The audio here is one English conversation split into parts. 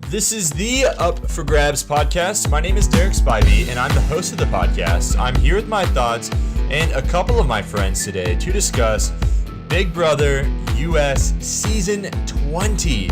This is the Up for Grabs podcast. My name is Derek Spivey, and I'm the host of the podcast. I'm here with my thoughts and a couple of my friends today to discuss Big Brother US Season 20.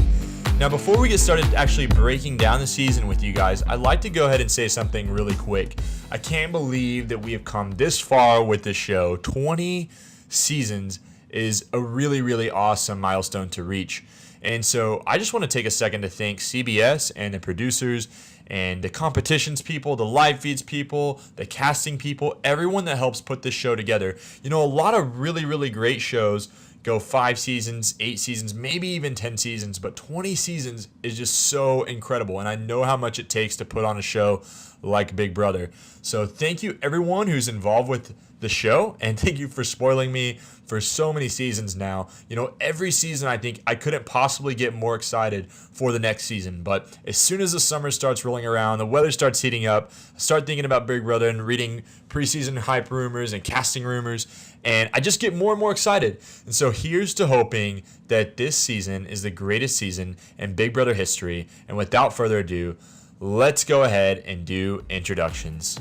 Now, before we get started actually breaking down the season with you guys, I'd like to go ahead and say something really quick. I can't believe that we have come this far with this show. 20 seasons is a really, really awesome milestone to reach. And so I just want to take a second to thank CBS and the producers and the competitions people, the live feeds people, the casting people, everyone that helps put this show together. You know, a lot of really, really great shows go 5 seasons, 8 seasons, maybe even 10 seasons, but 20 seasons is just so incredible. And I know how much it takes to put on a show like Big Brother. So thank you everyone who's involved with the show, and thank you for spoiling me for so many seasons now. You know, every season I think I couldn't possibly get more excited for the next season. But as soon as the summer starts rolling around, the weather starts heating up, I start thinking about Big Brother and reading preseason hype rumors and casting rumors, and I just get more and more excited. And so here's to hoping that this season is the greatest season in Big Brother history. And without further ado, let's go ahead and do introductions.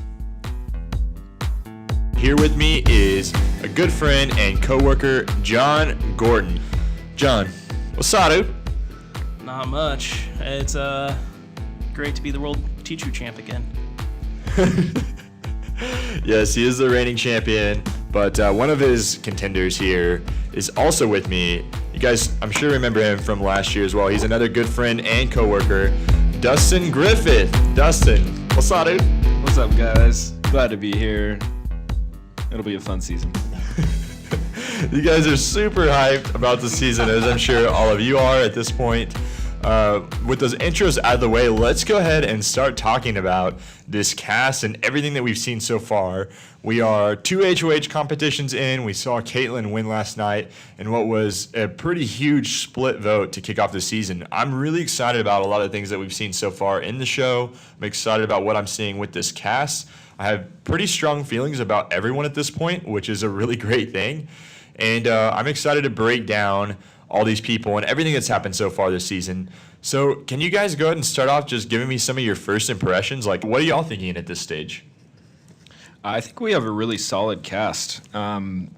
Here with me is a good friend and coworker, John Gordon. John, what's up, dude? Not much. It's great to be the World Teacher Champ again. Yes, he is the reigning champion, but one of his contenders here is also with me. You guys, I'm sure remember him from last year as well. He's another good friend and coworker, Dustin Griffith. Dustin, what's up, dude? What's up, guys? Glad to be here. It'll be a fun season. You guys are super hyped about the season, as I'm sure all of you are at this point. With those intros out of the way, let's go ahead and start talking about this cast and everything that we've seen so far. We are 2 HOH competitions in. We saw Caitlyn win last night in what was a pretty huge split vote to kick off the season. I'm really excited about a lot of things that we've seen so far in the show. I'm excited about what I'm seeing with this cast. I have pretty strong feelings about everyone at this point, which is a really great thing. And I'm excited to break down all these people and everything that's happened so far this season. So can you guys go ahead and start off just giving me some of your first impressions? Like, what are y'all thinking at this stage? I think we have a really solid cast. I'm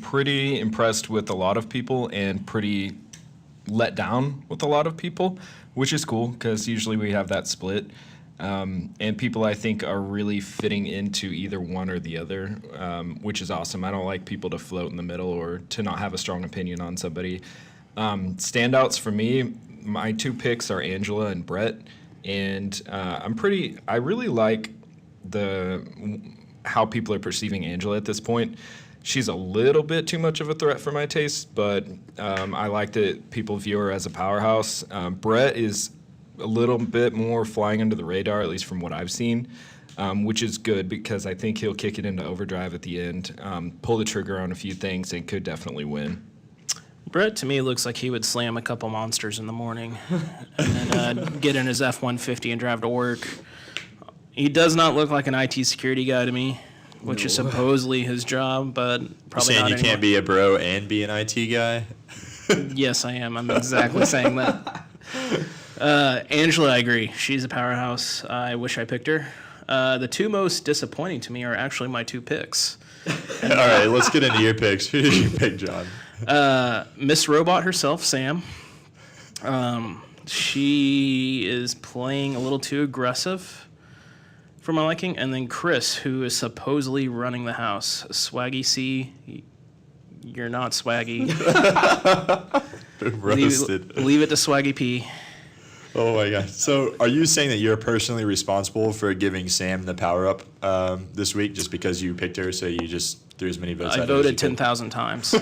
pretty impressed with a lot of people and pretty let down with a lot of people, which is cool because usually we have that split. And people I think are really fitting into either one or the other, which is awesome. I don't like people to float in the middle or to not have a strong opinion on somebody. Standouts for me, my 2 picks are Angela and Brett, and I really like how people are perceiving Angela at this point. She's a little bit too much of a threat for my taste, but I like that people view her as a powerhouse. Brett is a little bit more flying under the radar, at least from what I've seen, which is good because I think he'll kick it into overdrive at the end, pull the trigger on a few things, and could definitely win. Brett, to me, looks like he would slam a couple monsters in the morning and then get in his F-150 and drive to work. He does not look like an IT security guy to me, which is supposedly his job, but probably You're saying not you anymore. can't be a bro and be an IT guy? Yes, I am. I'm exactly saying that. Angela, I agree. She's a powerhouse. I wish I picked her. The 2 most disappointing to me are actually my 2 picks. All right, let's get into your picks. Who did you pick, John? Miss Robot herself, Sam. She is playing a little too aggressive for my liking. And then Chris, who is supposedly running the house. Swaggy C, you're not swaggy. Roasted. Leave it to Swaggy P. Oh my gosh. So are you saying that you're personally responsible for giving Sam the power up this week just because you picked her, so you just threw as many votes out I voted 10,000 times.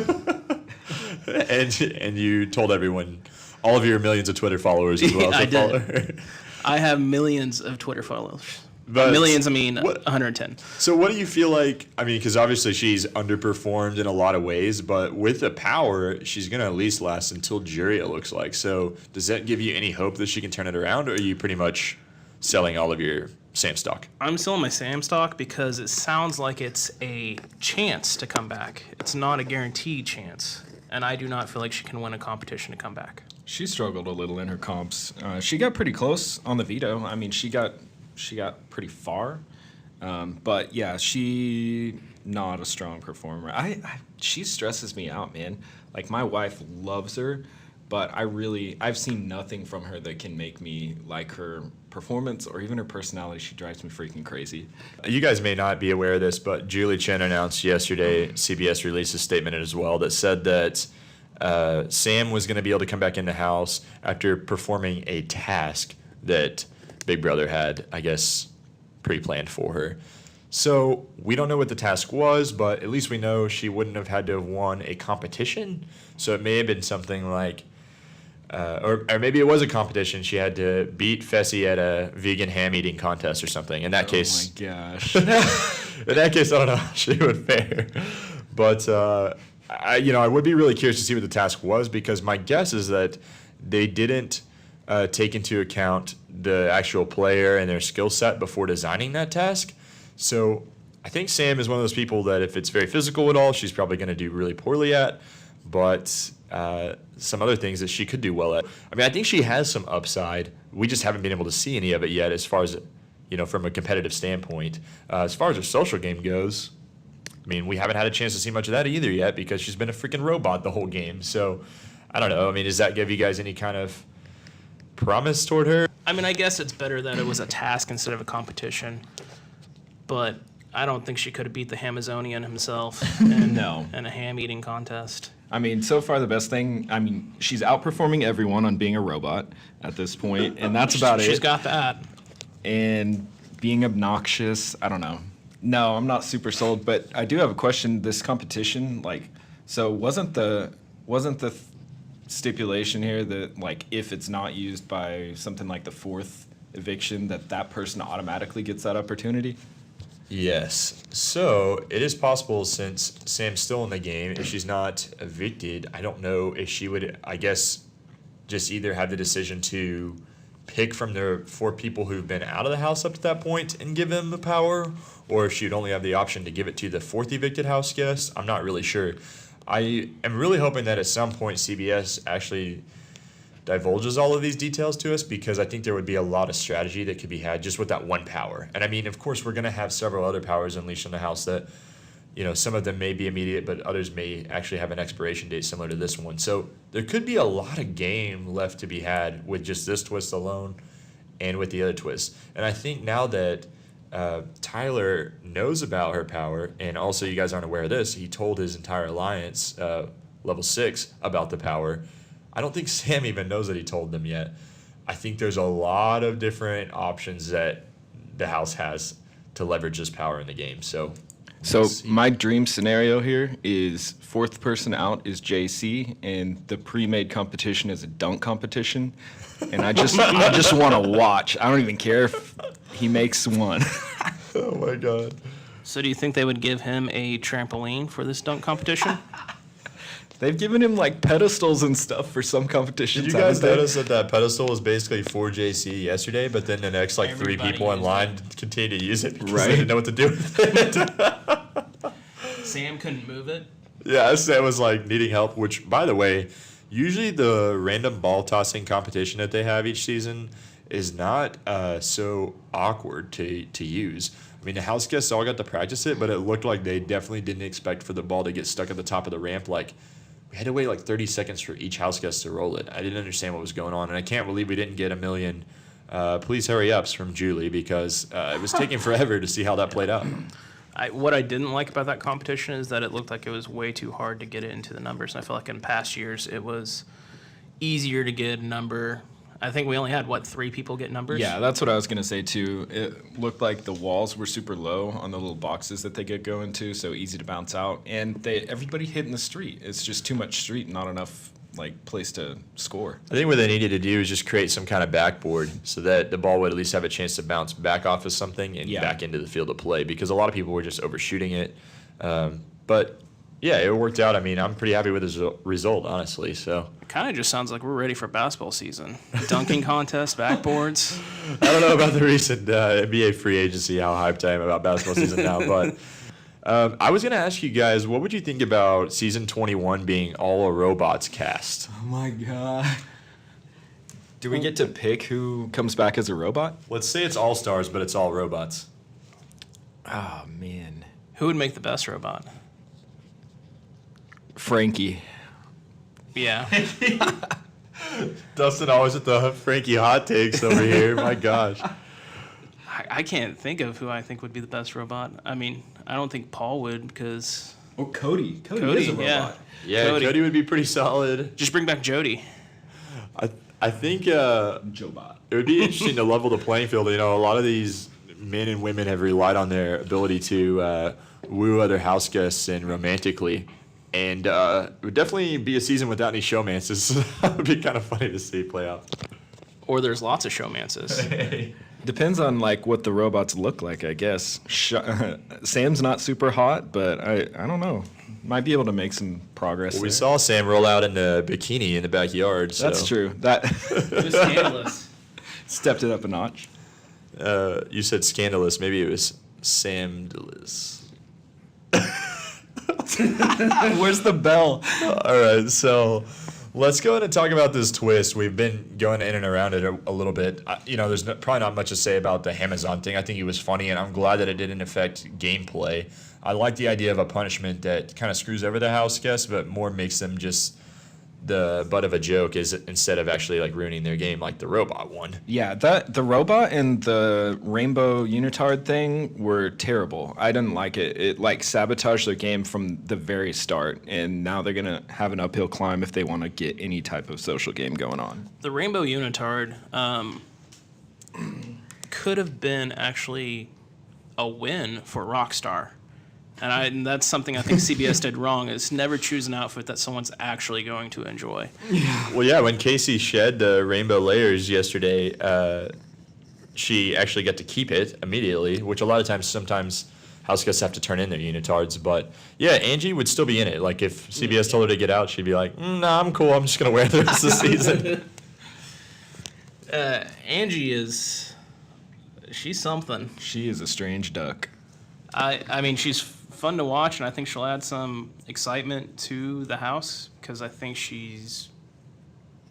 and you told everyone, all of your millions of Twitter followers as well. I to follow did. her. I have millions of Twitter followers. But millions, I mean, what, 110. So what do you feel like, I mean, because obviously she's underperformed in a lot of ways, but with the power, she's going to at least last until jury, it looks like. So does that give you any hope that she can turn it around, or are you pretty much selling all of your Sam stock? I'm selling my Sam stock because it sounds like it's a chance to come back. It's not a guaranteed chance, and I do not feel like she can win a competition to come back. She struggled a little in her comps. She got pretty close on the veto. I mean, she got pretty far. But yeah, she not a strong performer. She stresses me out, man. Like, my wife loves her, but I've seen nothing from her that can make me like her performance or even her personality. She drives me freaking crazy. You guys may not be aware of this, but Julie Chen announced yesterday, CBS released a statement as well that said that Sam was going to be able to come back in the house after performing a task that Big Brother had, I guess, pre-planned for her. So we don't know what the task was, but at least we know she wouldn't have had to have won a competition. So it may have been something like, or maybe it was a competition. She had to beat Fessy at a vegan ham eating contest or something. In that case, oh my gosh. in that case, I don't know how she would fare. But I would be really curious to see what the task was, because my guess is that they didn't take into account the actual player and their skill set before designing that task. So I think Sam is one of those people that if it's very physical at all, she's probably going to do really poorly at. But some other things that she could do well at. I mean, I think she has some upside. We just haven't been able to see any of it yet as far as, from a competitive standpoint. As far as her social game goes, I mean, we haven't had a chance to see much of that either yet because she's been a freaking robot the whole game. So I don't know. I mean, does that give you guys any kind of promise toward her? I mean, I guess it's better that it was a task instead of a competition. But I don't think she could have beat the Amazonian himself in a ham eating contest. I mean, so far the best thing, I mean, she's outperforming everyone on being a robot at this point, and that's about it. She's got that. And being obnoxious, I don't know. No, I'm not super sold, but I do have a question. This competition, so wasn't the stipulation here that, if it's not used by something like the fourth eviction, that person automatically gets that opportunity? Yes. So it is possible, since Sam's still in the game, if she's not evicted, I don't know if she would, I guess, just either have the decision to pick from the 4 people who've been out of the house up to that point and give them the power, or if she'd only have the option to give it to the 4th evicted house guest. I'm not really sure. I am really hoping that at some point CBS actually divulges all of these details to us, because I think there would be a lot of strategy that could be had just with that one power. And I mean, of course, we're going to have several other powers unleashed on the house that, some of them may be immediate, but others may actually have an expiration date similar to this one. So there could be a lot of game left to be had with just this twist alone and with the other twist. And I think now that Tyler knows about her power, and also you guys aren't aware of this, he told his entire alliance, level 6, about the power. I don't think Sam even knows that he told them yet. I think there's a lot of different options that the house has to leverage this power in the game. So my dream scenario here is 4th person out is JC, and the pre-made competition is a dunk competition. And I just want to watch. I don't even care if he makes one. Oh my God. So do you think they would give him a trampoline for this dunk competition? They've given him pedestals and stuff for some competitions. Did you guys notice that pedestal was basically for JC yesterday, but then the next 3 people in line continued to use it because they didn't know what to do with it. Sam couldn't move it? Yeah, Sam was needing help, which, by the way, usually the random ball tossing competition that they have each season is not so awkward to use. I mean, the house guests all got to practice it, but it looked like they definitely didn't expect for the ball to get stuck at the top of the ramp. We had to wait 30 seconds for each house guest to roll it. I didn't understand what was going on, and I can't believe we didn't get a million please hurry ups from Julie, because it was taking forever to see how that played out. What I didn't like about that competition is that it looked like it was way too hard to get it into the numbers. And I feel like in past years it was easier to get a number. I think we only had, 3 people get numbers? Yeah, that's what I was going to say, too. It looked like the walls were super low on the little boxes that they get going to, so easy to bounce out. And everybody hit in the street. It's just too much street and not enough place to score. I think what they needed to do is just create some kind of backboard so that the ball would at least have a chance to bounce back off of something and back into the field of play, because a lot of people were just overshooting it. But yeah, it worked out. I mean, I'm pretty happy with the result, honestly. So it kind of just sounds like we're ready for basketball season. Dunking contest, backboards. I don't know about the recent NBA free agency, how hyped I am about basketball season now, but I was going to ask you guys, what would you think about season 21 being all a robots cast? Oh my God. Do we get to pick who comes back as a robot? Let's say it's all stars, but it's all robots. Oh, man. Who would make the best robot? Frankie. Yeah. Dustin always with the Frankie hot takes over here. My gosh. I can't think of who I think would be the best robot. I mean, I don't think Paul would because Oh, Cody. Cody, is a robot. yeah. Yeah, Cody. Cody would be pretty solid. Just bring back Jody. I think Jobot. it would be interesting to level the playing field. You know, a lot of these men and women have relied on their ability to woo other house guests and romantically. And it would definitely be a season without any showmances. That would be kind of funny to see play out. Or there's lots of showmances. Depends on like what the robots look like, I guess. Sam's not super hot, but I don't know. Might be able to make some progress. Well, we there. saw Sam roll out in the bikini in the backyard. So. That's true. That It was scandalous. stepped it up a notch. You said scandalous. Maybe it was Samdalous. Where's the bell? All right, so let's go ahead and talk about this twist. We've been going in and around it a little bit. You know, there's probably not much to say about the Amazon thing. I think it was funny, and I'm glad that it didn't affect gameplay. I like the idea of a punishment that kind of screws over the house guests, but more makes them just the butt of a joke is instead of actually like ruining their game like the robot one. Yeah, the robot and the rainbow unitard thing were terrible. I didn't like it. It like sabotaged their game from the very start, and now they're gonna have an uphill climb if they want to get any type of social game going on. The Rainbow Unitard could have been actually a win for Rockstar. And that's something I think CBS did wrong, is never choose an outfit that someone's actually going to enjoy. Well, yeah, when Casey shed the rainbow layers yesterday, she actually got to keep it immediately, which a lot of times, sometimes house guests have to turn in their unitards. But yeah, Angie would still be in it. Like if CBS told her to get out, she'd be like, "Nah, I'm cool. I'm just gonna wear it the rest of the season." Angie she's something. She is a strange duck. I mean, she's fun to watch, and I think she'll add some excitement to the house because I think she's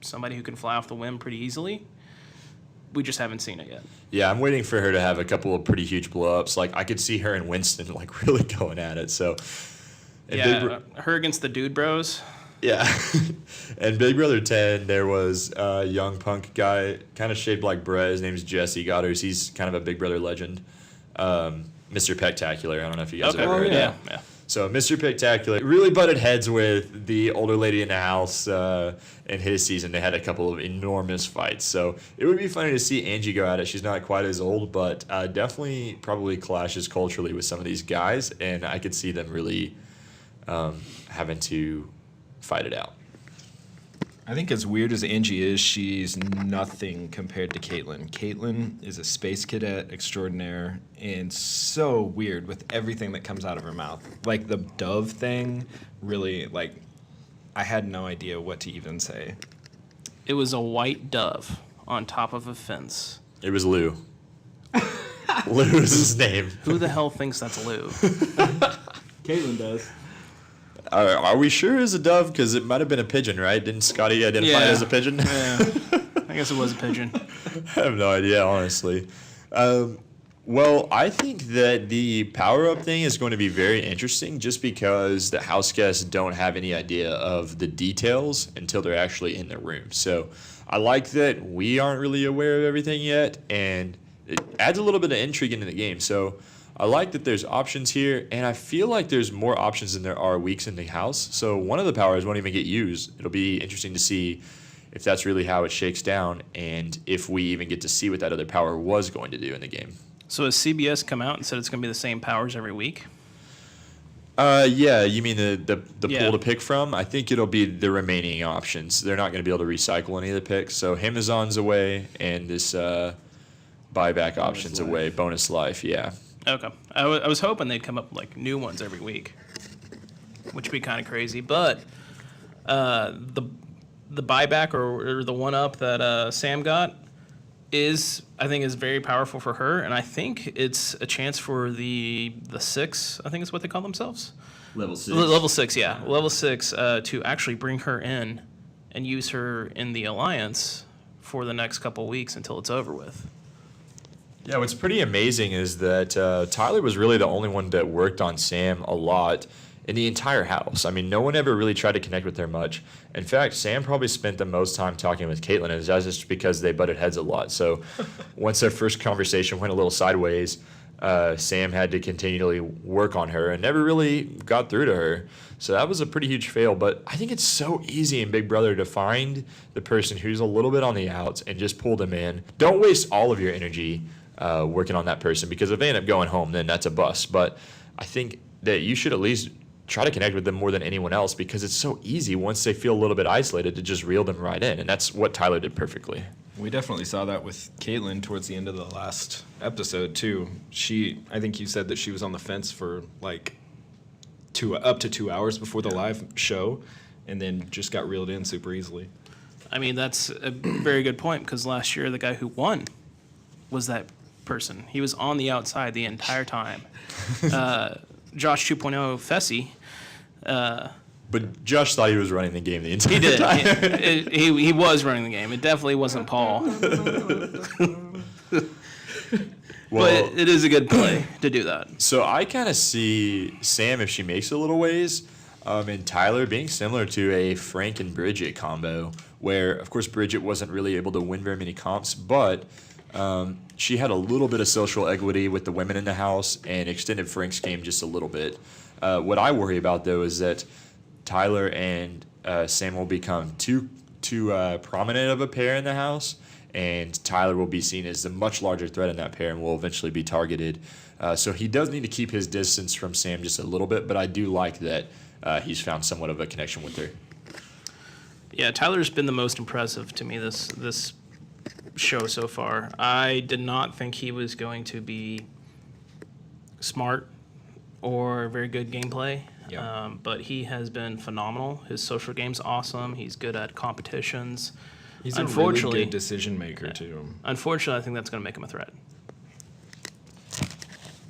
somebody who can fly off the whim pretty easily. We just haven't seen it yet. Yeah, I'm waiting for her to have a couple of pretty huge blow-ups. Like I could see her and Winston like really going at it. So, and Yeah, her against the Dude Bros. yeah, and Big Brother 10, there was a young punk guy, kind of shaped like Brett. His name's Jesse Goddard. He's kind of a Big Brother legend. Mr. Pectacular. I don't know if you guys have ever heard yeah, that. yeah. So Mr. Pectacular really butted heads with the older lady in the house. In his season, they had a couple of enormous fights. So it would be funny to see Angie go at it. She's not quite as old, but definitely probably clashes culturally with some of these guys. And I could see them really having to fight it out. I think as weird as Angie is, she's nothing compared to Caitlyn. Caitlyn is a space cadet extraordinaire and so weird with everything that comes out of her mouth. Like the dove thing, really, like, I had no idea what to even say. It was a white dove on top of a fence. It was Lou. Lou is his name. Who the hell thinks that's Lou? Caitlyn does. Are we sure it was a dove? Because it might have been a pigeon, right? Didn't Scotty identify it as a pigeon? Yeah. I guess it was a pigeon. I have no idea, honestly. Well, I think that the power-up thing is going to be very interesting just because the house guests don't have any idea of the details until they're actually in the room. So I like that we aren't really aware of everything yet, and it adds a little bit of intrigue into the game. So I like that there's options here, and I feel like there's more options than there are weeks in the house. So one of the powers won't even get used. It'll be interesting to see if that's really how it shakes down and if we even get to see what that other power was going to do in the game. So has CBS come out and said it's going to be the same powers every week? Yeah, you mean the Yeah. pool to pick from? I think it'll be the remaining options. They're not going to be able to recycle any of the picks. So Amazon's away, and this buyback option's away. Bonus life, yeah. Okay. I was hoping they'd come up with like new ones every week, which would be kind of crazy. But the buyback or the one up that Sam got I think is very powerful for her, and I think it's a chance for the 6. I think is what they call themselves. Level 6. Level 6, yeah. Level 6 to actually bring her in and use her in the alliance for the next couple weeks until it's over with. Yeah, what's pretty amazing is that Tyler was really the only one that worked on Sam a lot in the entire house. I mean, no one ever really tried to connect with her much. In fact, Sam probably spent the most time talking with Caitlin, and that's just because they butted heads a lot. So once their first conversation went a little sideways, Sam had to continually work on her and never really got through to her. So that was a pretty huge fail. But I think it's so easy in Big Brother to find the person who's a little bit on the outs and just pull them in. Don't waste all of your energy working on that person, because if they end up going home, then that's a bust. But I think that you should at least try to connect with them more than anyone else, because it's so easy once they feel a little bit isolated to just reel them right in. And that's what Tyler did perfectly. We definitely saw that with Caitlin towards the end of the last episode too. I think you said that she was on the fence for like up to 2 hours before the live show, and then just got reeled in super easily. I mean, that's a very good point, because last year the guy who won was that person. He was on the outside the entire time. Josh 2.0 Fessy. But Josh thought he was running the game the entire time. He did. He was running the game. It definitely wasn't Paul. Well, but it is a good play to do that. So I kind of see Sam, if she makes it a little ways, and Tyler being similar to a Frank and Bridget combo, where, of course, Bridget wasn't really able to win very many comps, but she had a little bit of social equity with the women in the house and extended Frank's game just a little bit. What I worry about, though, is that Tyler and Sam will become too prominent of a pair in the house, and Tyler will be seen as the much larger threat in that pair and will eventually be targeted. So he does need to keep his distance from Sam just a little bit, but I do like that he's found somewhat of a connection with her. Yeah, Tyler's been the most impressive to me this show so far. I did not think he was going to be smart or very good gameplay. Yeah. But he has been phenomenal. His social game's awesome. He's good at competitions. He's a really good decision maker, too. Unfortunately, I think that's going to make him a threat.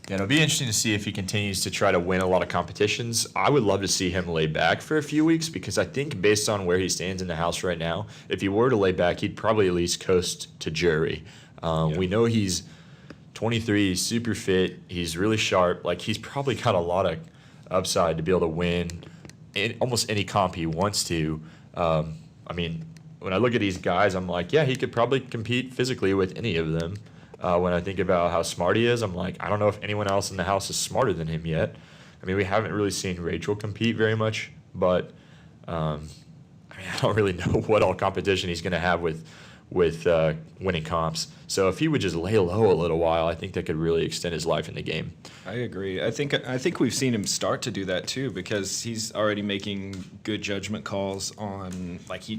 Yeah, it'll be interesting to see if he continues to try to win a lot of competitions. I would love to see him lay back for a few weeks, because I think based on where he stands in the house right now, if he were to lay back, he'd probably at least coast to jury. We know he's 23, he's super fit, he's really sharp. Like, he's probably got a lot of upside to be able to win in almost any comp he wants to. I mean, when I look at these guys, I'm like, yeah, he could probably compete physically with any of them. When I think about how smart he is, I'm like, I don't know if anyone else in the house is smarter than him yet. I mean, we haven't really seen Rachel compete very much, but I don't really know what all competition he's going to have with winning comps. So if he would just lay low a little while, I think that could really extend his life in the game. I agree. I think we've seen him start to do that too, because he's already making good judgment calls on, like, he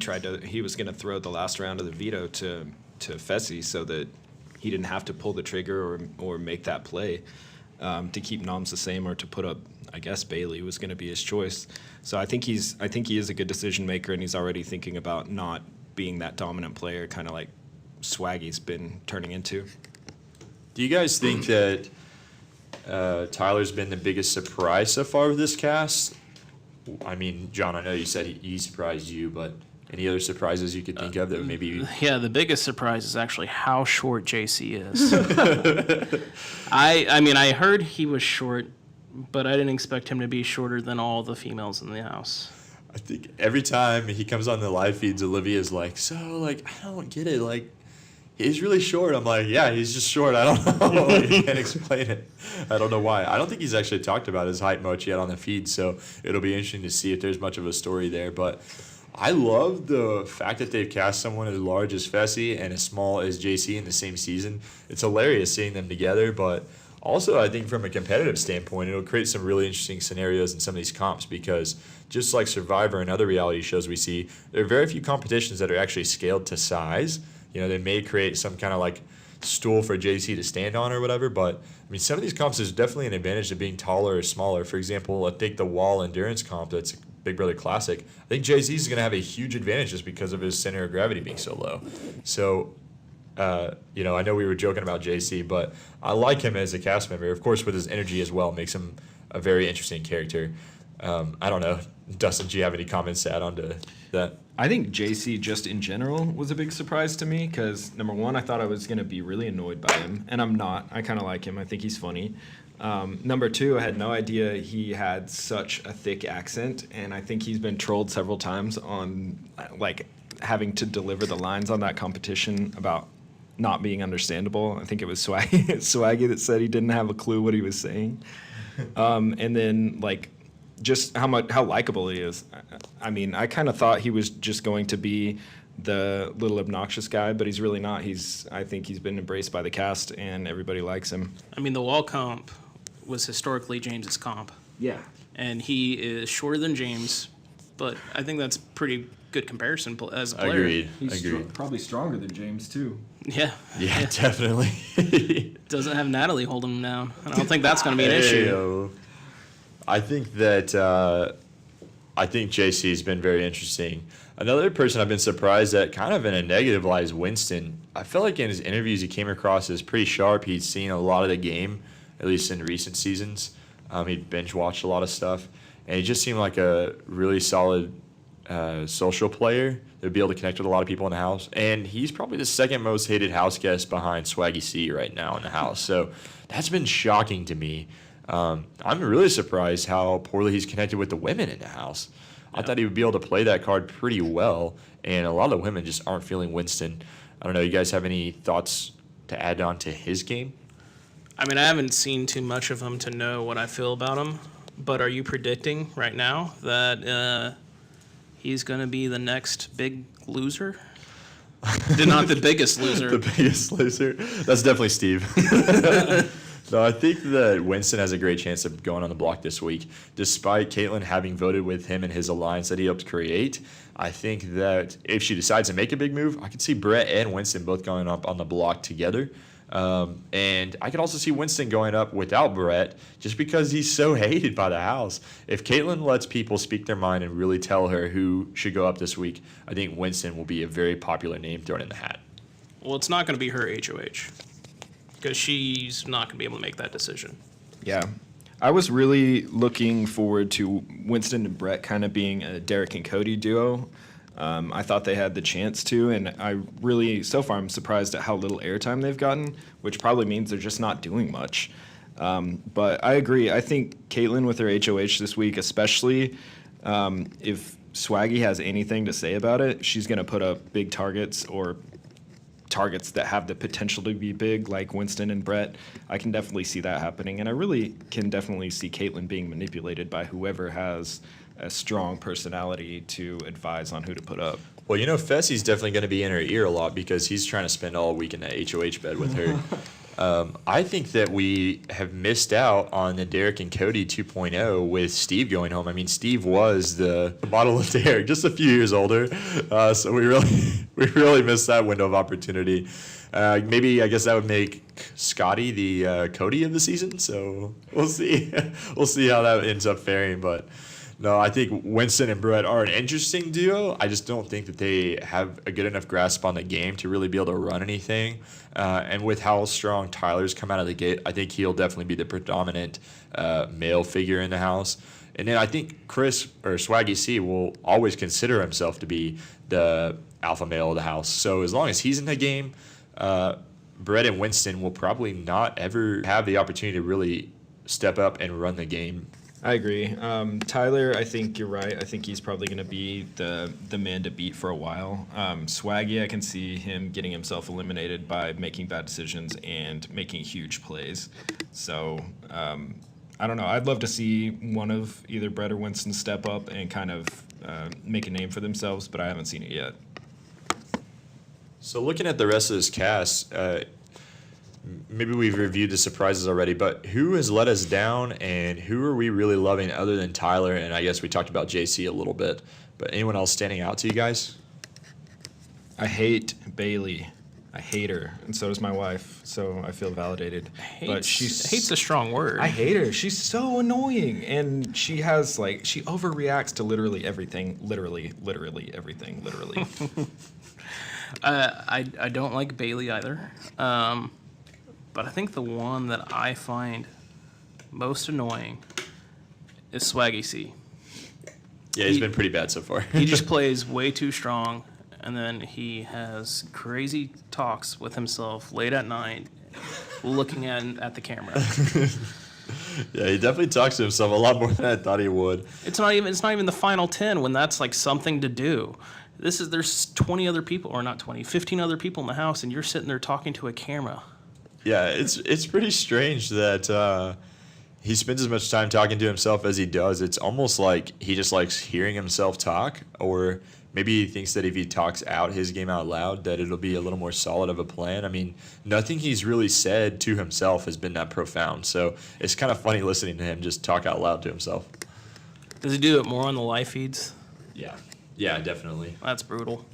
was going to throw the last round of the veto to Fessy so that he didn't have to pull the trigger or make that play to keep noms the same, or to put up, I guess Bailey was going to be his choice. So I think he is a good decision maker, and he's already thinking about not being that dominant player, kind of like Swaggy's been turning into. Do you guys think that Tyler's been the biggest surprise so far with this cast? I mean, John, I know you said he surprised you, but any other surprises you could think of that maybe? Yeah, the biggest surprise is actually how short JC is. I mean, I heard he was short, but I didn't expect him to be shorter than all the females in the house. I think every time he comes on the live feeds, Olivia's like, so, like, I don't get it. Like, he's really short. I'm like, yeah, he's just short. I don't know. I can't explain it. I don't know why. I don't think he's actually talked about his height much yet on the feed, so it'll be interesting to see if there's much of a story there. But I love the fact that they've cast someone as large as Fessy and as small as JC in the same season. It's hilarious seeing them together, but also I think from a competitive standpoint, it'll create some really interesting scenarios in some of these comps, because just like Survivor and other reality shows we see, there are very few competitions that are actually scaled to size. You know, they may create some kind of like stool for JC to stand on or whatever, but I mean, some of these comps, there's definitely an advantage to being taller or smaller. For example, I think the wall endurance comp that's Big Brother Classic, I think JC is going to have a huge advantage just because of his center of gravity being so low. So, you know, I know we were joking about JC, but I like him as a cast member. Of course, with his energy as well, makes him a very interesting character. I don't know. Dustin, do you have any comments to add on to that? I think JC just in general was a big surprise to me because, number one, I thought I was going to be really annoyed by him, and I'm not. I kind of like him. I think he's funny. Number two, I had no idea he had such a thick accent, and I think he's been trolled several times on, like, having to deliver the lines on that competition about not being understandable. I think it was Swaggy that said he didn't have a clue what he was saying. And then, like, just how likable he is. I mean, I kind of thought he was just going to be the little obnoxious guy, but he's really not. I think he's been embraced by the cast, and everybody likes him. I mean, the wall comp was historically James's comp, Yeah. and he is shorter than James, but I think that's pretty good comparison as a player. Agreed. He's probably stronger than James, too. Yeah. Yeah, definitely. Doesn't have Natalie holding him down. I don't think that's going to be an issue. I think JC's been very interesting. Another person I've been surprised at, kind of in a negative light, is Winston. I felt like in his interviews he came across as pretty sharp. He'd seen a lot of the game, at least in recent seasons. He'd binge watched a lot of stuff, and he just seemed like a really solid social player that would be able to connect with a lot of people in the house. And he's probably the second most hated house guest behind Swaggy C right now in the house. So that's been shocking to me. I'm really surprised how poorly he's connected with the women in the house. I thought he would be able to play that card pretty well, and a lot of the women just aren't feeling Winston. I don't know. You guys have any thoughts to add on to his game? I mean, I haven't seen too much of him to know what I feel about him, but are you predicting right now that he's going to be the next big loser? Not the biggest loser. The biggest loser? That's definitely Steve. No, I think that Winston has a great chance of going on the block this week. Despite Caitlin having voted with him and his alliance that he helped create, I think that if she decides to make a big move, I could see Brett and Winston both going up on the block together. And I could also see Winston going up without Brett just because he's so hated by the house. If Caitlin lets people speak their mind and really tell her who should go up this week, I think Winston will be a very popular name thrown in the hat. Well, it's not going to be her HOH because she's not going to be able to make that decision. Yeah. I was really looking forward to Winston and Brett kind of being a Derek and Cody duo. I thought they had the chance to, and I really, so far, I'm surprised at how little airtime they've gotten, which probably means they're just not doing much. But I agree. I think Caitlin with her HOH this week, especially if Swaggy has anything to say about it, she's going to put up big targets or targets that have the potential to be big, like Winston and Brett. I can definitely see that happening, and I really can definitely see Caitlin being manipulated by whoever has a strong personality to advise on who to put up. Well, you know, Fessy's definitely going to be in her ear a lot because he's trying to spend all week in that HOH bed with her. I think that we have missed out on the Derek and Cody 2.0 with Steve going home. I mean, Steve was the model of Derek, just a few years older. So we really missed that window of opportunity. Maybe I guess that would make Scotty the Cody of the season. So we'll see. We'll see how that ends up faring. But no, I think Winston and Brett are an interesting duo. I just don't think that they have a good enough grasp on the game to really be able to run anything. And with how strong Tyler's come out of the gate, I think he'll definitely be the predominant male figure in the house. And then I think Chris or Swaggy C will always consider himself to be the alpha male of the house. So as long as he's in the game, Brett and Winston will probably not ever have the opportunity to really step up and run the game. I agree. Tyler, I think you're right. I think he's probably going to be the man to beat for a while. Swaggy, I can see him getting himself eliminated by making bad decisions and making huge plays. So I don't know. I'd love to see one of either Brett or Winston step up and kind of make a name for themselves, but I haven't seen it yet. So looking at the rest of this cast, maybe we've reviewed the surprises already, but who has let us down and who are we really loving other than Tyler? And I guess we talked about JC a little bit, but anyone else standing out to you guys? I hate Bailey. I hate her, and so does my wife, so I feel validated. But Hate's a strong word. I hate her. She's so annoying, and she has, like, she overreacts to literally everything. Literally everything. I don't like Bailey either. But I think the one that I find most annoying is Swaggy C. Yeah, he's been pretty bad so far. He just plays way too strong, and then he has crazy talks with himself late at night, looking at the camera. Yeah, he definitely talks to himself a lot more than I thought he would. It's not even the final 10 when that's like something to do. There's 20 other people, or not 20, 15 other people in the house, and you're sitting there talking to a camera. Yeah, it's pretty strange that he spends as much time talking to himself as he does. It's almost like he just likes hearing himself talk, or maybe he thinks that if he talks out his game out loud, that it'll be a little more solid of a plan. I mean, nothing he's really said to himself has been that profound. So it's kind of funny listening to him just talk out loud to himself. Does he do it more on the live feeds? Yeah, definitely. That's brutal.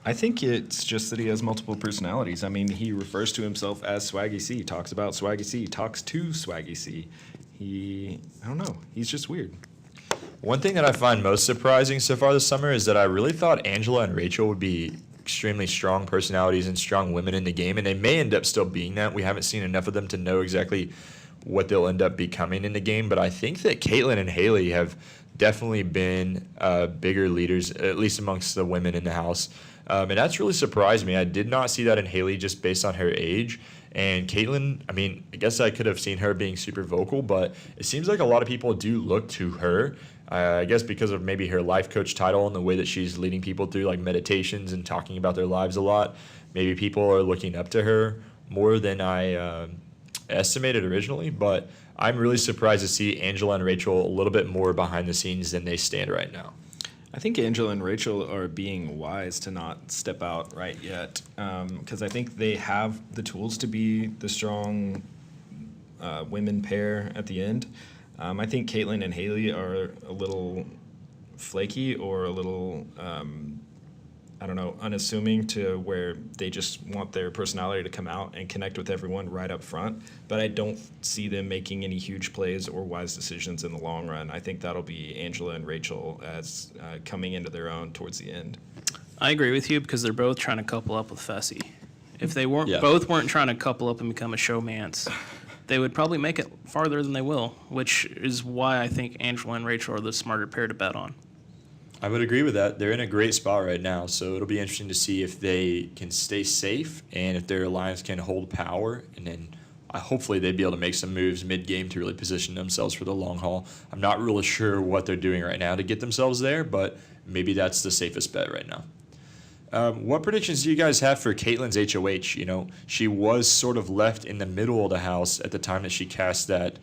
I think it's just that he has multiple personalities. I mean, he refers to himself as Swaggy C, talks about Swaggy C, talks to Swaggy C. I don't know, he's just weird. One thing that I find most surprising so far this summer is that I really thought Angela and Rachel would be extremely strong personalities and strong women in the game, and they may end up still being that. We haven't seen enough of them to know exactly what they'll end up becoming in the game, but I think that Caitlyn and Haley have definitely been bigger leaders, at least amongst the women in the house. And that's really surprised me. I did not see that in Haley just based on her age. And Caitlyn, I mean, I guess I could have seen her being super vocal, but it seems like a lot of people do look to her. I guess because of maybe her life coach title and the way that she's leading people through like meditations and talking about their lives a lot. Maybe people are looking up to her more than I estimated originally, but I'm really surprised to see Angela and Rachel a little bit more behind the scenes than they stand right now. I think Angela and Rachel are being wise to not step out right yet, because I think they have the tools to be the strong women pair at the end. I think Caitlyn and Haley are a little flaky or a little, unassuming to where they just want their personality to come out and connect with everyone right up front. But I don't see them making any huge plays or wise decisions in the long run. I think that'll be Angela and Rachel as coming into their own towards the end. I agree with you because they're both trying to couple up with Fessy. If they both weren't trying to couple up and become a showmance, they would probably make it farther than they will, which is why I think Angela and Rachel are the smarter pair to bet on. I would agree with that. They're in a great spot right now, so it'll be interesting to see if they can stay safe and if their alliance can hold power, and then hopefully they'd be able to make some moves mid-game to really position themselves for the long haul. I'm not really sure what they're doing right now to get themselves there, but maybe that's the safest bet right now. What predictions do you guys have for Caitlyn's HOH? You know, she was sort of left in the middle of the house at the time that she cast that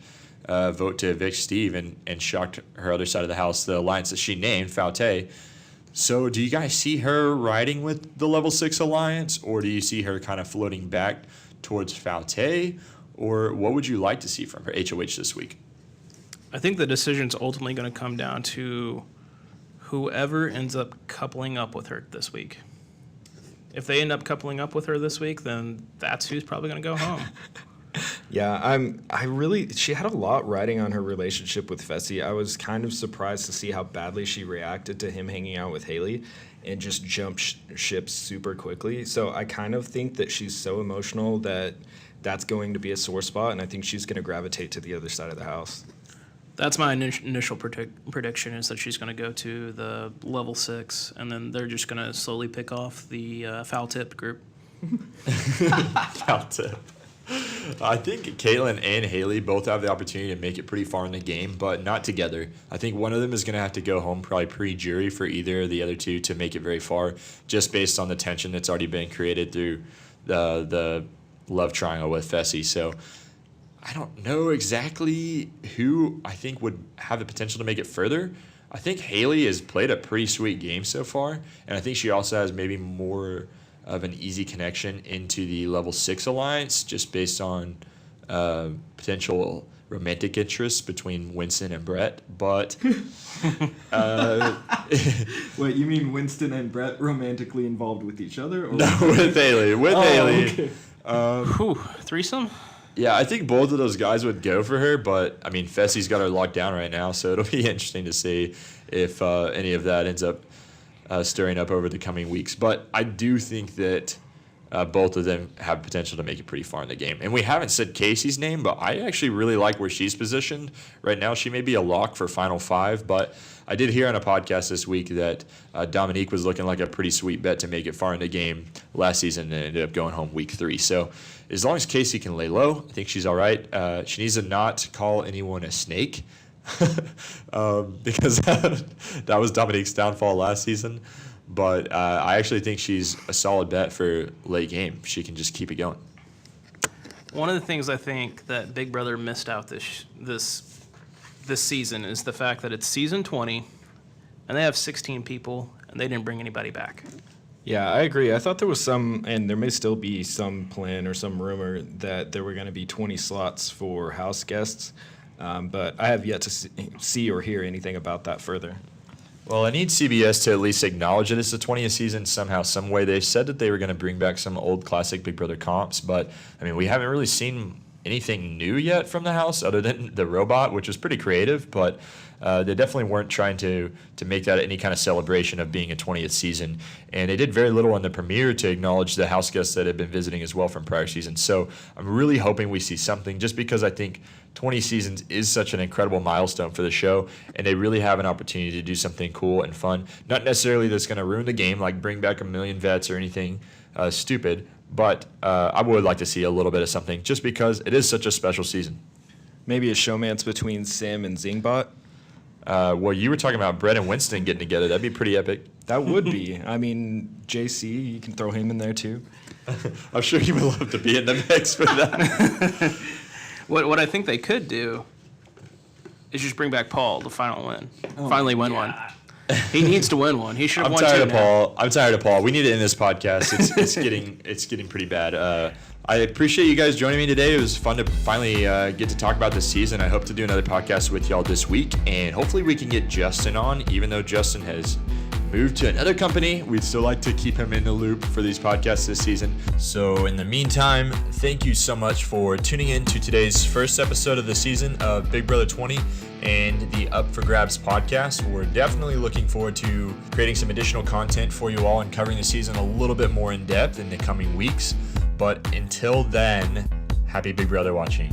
vote to evict Steve and shocked her other side of the house, the alliance that she named, Faute. So do you guys see her riding with the level 6 alliance, or do you see her kind of floating back towards Faute, or what would you like to see from her HOH this week? I think the decision's ultimately going to come down to whoever ends up coupling up with her this week. If they end up coupling up with her this week, then that's who's probably going to go home. Yeah, she had a lot riding on her relationship with Fessy. I was kind of surprised to see how badly she reacted to him hanging out with Haley and just jumped ship super quickly. So I kind of think that she's so emotional that that's going to be a sore spot, and I think she's going to gravitate to the other side of the house. That's my initial prediction, is that she's going to go to the level 6, and then they're just going to slowly pick off the foul-tipped group. Foul-tip. I think Caitlyn and Haley both have the opportunity to make it pretty far in the game, but not together. I think one of them is going to have to go home probably pre-jury for either of the other two to make it very far, just based on the tension that's already been created through the love triangle with Fessy. So I don't know exactly who I think would have the potential to make it further. I think Haley has played a pretty sweet game so far, and I think she also has maybe more of an easy connection into the level 6 alliance, just based on potential romantic interests between Winston and Brett. But Wait, you mean Winston and Brett romantically involved with each other? Or no, with Haley. Haley. Okay. Threesome? Yeah, I think both of those guys would go for her, but I mean, Fessy's got her locked down right now, so it'll be interesting to see if any of that ends up stirring up over the coming weeks. But I do think that both of them have potential to make it pretty far in the game. And we haven't said Casey's name, but I actually really like where she's positioned right now. She may be a lock for Final Five, but I did hear on a podcast this week that Dominique was looking like a pretty sweet bet to make it far in the game last season and ended up going home week 3. So as long as Casey can lay low, I think she's all right. She needs to not call anyone a snake because that was Dominique's downfall last season. But I actually think she's a solid bet for late game. She can just keep it going. One of the things I think that Big Brother missed out this season is the fact that it's season 20, and they have 16 people, and they didn't bring anybody back. Yeah, I agree. I thought there was some, and there may still be some plan or some rumor that there were going to be 20 slots for house guests, but I have yet to see or hear anything about that further. Well, I need CBS to at least acknowledge that it's the 20th season somehow, some way. They said that they were going to bring back some old classic Big Brother comps, but, I mean, we haven't really seen anything new yet from the house other than the robot, which was pretty creative, but they definitely weren't trying to make that any kind of celebration of being a 20th season. And they did very little on the premiere to acknowledge the house guests that had been visiting as well from prior seasons. So I'm really hoping we see something, just because I think 20 seasons is such an incredible milestone for the show, and they really have an opportunity to do something cool and fun. Not necessarily that's going to ruin the game, like bring back a million vets or anything stupid, but I would like to see a little bit of something, just because it is such a special season. Maybe a showmance between Sim and Zingbot. Well, you were talking about Brett and Winston getting together. That'd be pretty epic. That would be. I mean, JC, you can throw him in there too. I'm sure he would love to be in the mix for that. What I think they could do is just bring back Paul to finally win one. He needs to win one. He should have won two. I'm tired of Paul. We need to end this podcast. It's getting pretty bad. I appreciate you guys joining me today. It was fun to finally get to talk about this season. I hope to do another podcast with y'all this week, and hopefully we can get Justin on. Even though Justin has moved to another company, we'd still like to keep him in the loop for these podcasts this season. So in the meantime, thank you so much for tuning in to today's first episode of the season of Big Brother 20 and the Up for Grabs podcast. We're definitely looking forward to creating some additional content for you all and covering the season a little bit more in depth in the coming weeks. But until then, happy Big Brother watching.